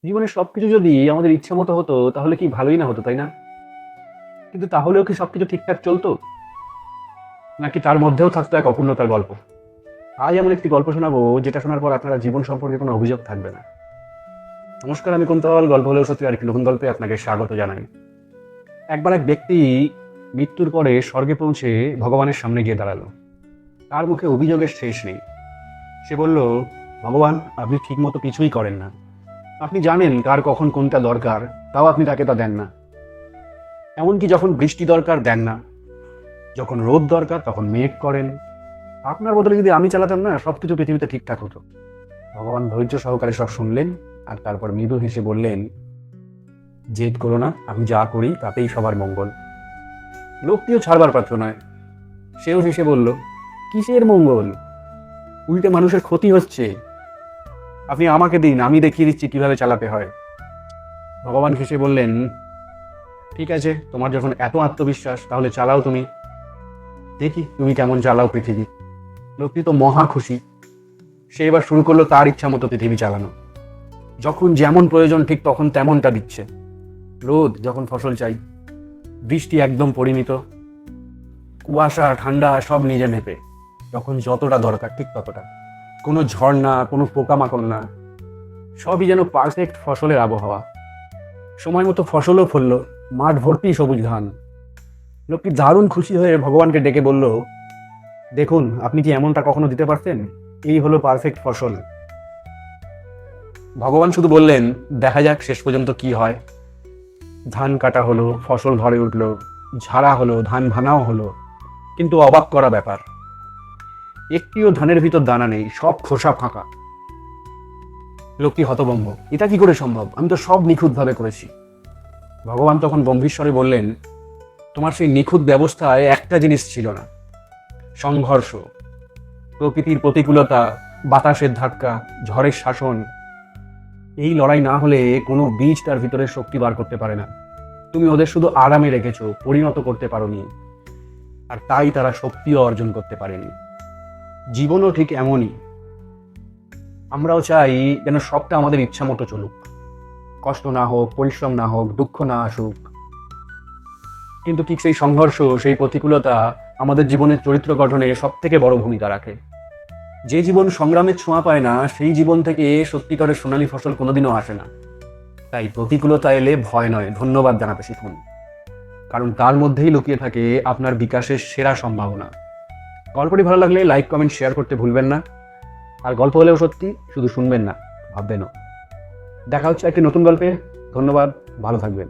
জীবনের সবকিছু যদি আমাদের ইচ্ছা মতো হতো তাহলে কি ভালোই না হতো, তাই না? কিন্তু তাহলেও কি সবকিছু ঠিকঠাক চলতো, নাকি তার মধ্যেও থাকতো এক অপূর্ণতার গল্প? আজ এমন একটি গল্প শোনাবো যেটা শোনার পর আপনারা জীবন সম্পর্কে কোনো অভিযোগ থাকবে না। নমস্কার, আমি কুন্তল। গল্প হলেও সত্যি আরেকটি নতুন গল্পে আপনাকে স্বাগত জানাই। একবার এক ব্যক্তি মৃত্যুর পরে স্বর্গে পৌঁছে ভগবানের সামনে গিয়ে দাঁড়ালো। তার মুখে অভিযোগের শেষ নেই। সে বলল, ভগবান, আপনি ঠিকমতো কিছুই করেন না। আপনি জানেন কার কখন কোনটা দরকার, তাও আপনি তাকে তা দেন না। এমনকি যখন বৃষ্টি দরকার দেন না, যখন রোদ দরকার তখন মেঘ করেন। আপনার বদলে যদি আমি চালাতাম না, সবকিছু পৃথিবীতে ঠিকঠাক হতো। ভগবান ধৈর্য সহকারে সব শুনলেন, আর তারপর মৃদু হেসে বললেন, জেদ করো না, আমি যা করি তাতেই সবার মঙ্গল। লোকটিও ছাড়বার পাত্র নয়। সেও হেসে বলল, কিসের মঙ্গল? উল্টে মানুষের ক্ষতি হচ্ছে। আপনি আমাকে দিন, আমি দেখিয়ে দিচ্ছি কিভাবে চালাতে হয়। ভগবান হেসে বললেন, ঠিক আছে, তোমার যখন এত আত্মবিশ্বাস তাহলে চালাও তুমি। দেখি তুমি কেমন চালাও পৃথিবী। লোকটি তো মহা খুশি। সে এবার শুরু করলো তার ইচ্ছা মতো পৃথিবী চালানো। যখন যেমন প্রয়োজন ঠিক তখন তেমনটা দিচ্ছে। রোদ যখন ফসল চাই, বৃষ্টি একদম পরিমিত, কুয়াশা ঠান্ডা সব নিজে মেপে, যখন যতটা দরকার ঠিক ততটা। কোনো ঝড় না, কোনো পোকামাকড় না, সবই যেন পারফেক্ট ফসলের আবহাওয়া। সময় মতো ফসলও ফলল, মাঠ ভর্তি সবুজ ধান। লোকটি দারুণ খুশি হয়ে ভগবানকে ডেকে বলল, দেখুন, আপনি কি এমনটা কখনো দিতে পারতেন? এই হলো পারফেক্ট ফসল। ভগবান শুধু বললেন, দেখা যাক শেষ পর্যন্ত কি হয়। ধান কাটা হলো, ফসল ঘরে উঠলো, ঝাড়া হলো, ধান ভাঙাও হলো। কিন্তু অবাক করা ব্যাপার, একটিও ধানের ভিতর দানা নেই, সব খোসা ফাঁকা। লোকটি হতভম্ব, এটা কি করে সম্ভব? আমি তো সব নিখুঁতভাবে করেছি। ভগবান তখন গম্ভীর বললেন, তোমার সেই নিখুঁত ব্যবস্থায় একটা জিনিস ছিল না, সংঘর্ষ। প্রকৃতির প্রতিকূলতা, বাতাসের ধাক্কা, ঝড়ের শাসন, এই লড়াই না হলে কোনো বীজ তার ভিতরে শক্তি বার করতে পারে না। তুমি ওদের শুধু আরামে রেখেছো, পরিণত করতে পারোনি। আর তাই তারা শক্তিও অর্জন করতে পারেনি। জীবনও ঠিক এমনই। আমরাও চাই যেন সবটা আমাদের ইচ্ছা মতো চলুক, কষ্ট না হোক, পরিশ্রম না হোক, দুঃখ না আসুক। কিন্তু ঠিক সেই সংঘর্ষ, সেই প্রতিকূলতা আমাদের জীবনের চরিত্র গঠনে সব থেকে বড় ভূমিকা রাখে। যে জীবন সংগ্রামের ছোঁয়া পায় না, সেই জীবন থেকে সত্যিকারের সোনালী ফসল কোনোদিনও আসে না। তাই প্রতিকূলতা এলে ভয় নয়, ধন্যবাদ জানাতে শিখুন। কারণ তার মধ্যেই লুকিয়ে থাকে আপনার বিকাশের সেরা সম্ভাবনা। গল্পটি ভালো লাগলে লাইক, কমেন্ট, শেয়ার করতে ভুলবেন না। আর গল্প হলেও সত্যি, শুধু শুনবেন না, ভাববেনও। দেখা হচ্ছে একটি নতুন গল্পে। ধন্যবাদ, ভালো থাকবেন।